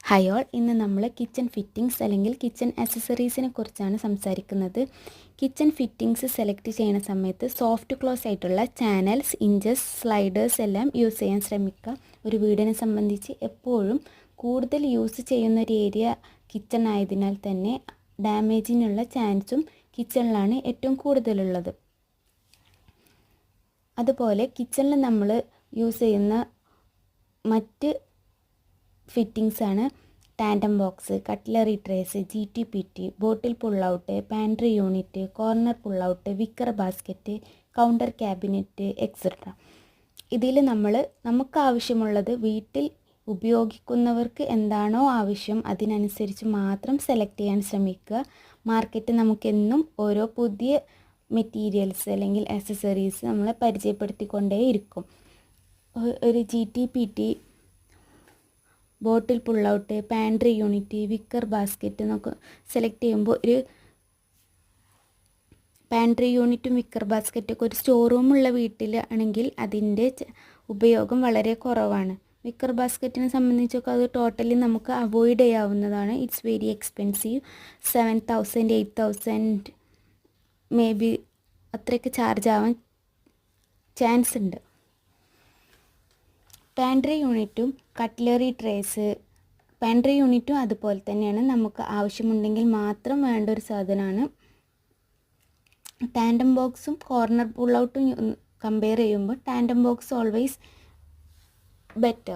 Hi all, ഇന്ന് നമ്മൾ kitchen fittings അല്ലെങ്കിൽ കിച്ചൺ ആക്സസറീസിനെ കുറിച്ചാണ് സംസാരിക്കുന്നത്. കിച്ചൺ ഫിറ്റിങ്സ് സെലക്ട് ചെയ്യുന്ന സമയത്ത് സോഫ്റ്റ് ക്ലോസ് ആയിട്ടുള്ള ചാനൽസ്, ഇഞ്ചസ്, സ്ലൈഡേഴ്സ് എല്ലാം യൂസ് ചെയ്യാൻ ശ്രമിക്കുക. ഒരു വീടിനെ സംബന്ധിച്ച് എപ്പോഴും കൂടുതൽ യൂസ് ചെയ്യുന്ന ഒരു ഏരിയ കിച്ചൺ ആയതിനാൽ തന്നെ ഡാമേജിനുള്ള ചാൻസും കിച്ചണിലാണ് ഏറ്റവും കൂടുതലുള്ളത്. അതുപോലെ കിച്ചണിൽ നമ്മൾ യൂസ് ചെയ്യുന്ന മറ്റ് ഫിറ്റിങ്സ് ആണ് tandem box, cutlery trays, GTPT, bottle pull out, pantry unit, corner pull out, wicker basket, counter cabinet etcetera. ഇതിൽ നമുക്ക് ആവശ്യമുള്ളത് വീട്ടിൽ ഉപയോഗിക്കുന്നവർക്ക് എന്താണോ ആവശ്യം അതിനനുസരിച്ച് മാത്രം സെലക്ട് ചെയ്യാൻ ശ്രമിക്കുക. മാർക്കറ്റ് നമുക്കെന്നും ഓരോ പുതിയ മെറ്റീരിയൽസ് അല്ലെങ്കിൽ ആക്സസറീസ് നമ്മളെ പരിചയപ്പെടുത്തിക്കൊണ്ടേയിരിക്കും. ഒരു GTPT, bottle pull out, pantry unit, wicker basket എന്നൊക്കെ സെലക്ട് ചെയ്യുമ്പോൾ ഒരു പാൻട്രി യൂണിറ്റും വിക്കർ ബാസ്ക്കറ്റൊക്കെ ഒരു സ്റ്റോർ റൂമുള്ള വീട്ടിലാണെങ്കിൽ അതിൻ്റെ ഉപയോഗം വളരെ കുറവാണ്. വിക്കർ ബാസ്ക്കറ്റിനെ സംബന്ധിച്ചൊക്കെ അത് ടോട്ടലി നമുക്ക് അവോയ്ഡ് ചെയ്യാവുന്നതാണ്. It's very expensive. 7,000 8,000 may be അത്രയ്ക്ക് ചാർജ് ആവാൻ ചാൻസ് ഉണ്ട്. പാൻട്രി യൂണിറ്റും കട്ട്ലറി ട്രേസ്, പാൻട്രി യൂണിറ്റും അതുപോലെ തന്നെയാണ്, നമുക്ക് ആവശ്യമുണ്ടെങ്കിൽ മാത്രം വേണ്ട ഒരു സാധനമാണ്. ടാൻഡം ബോക്സും കോർണർ പുൾ ഔട്ടും കമ്പയർ ചെയ്യുമ്പോൾ ടാൻഡം ബോക്സ് ഓൾവേസ് ബെറ്റർ.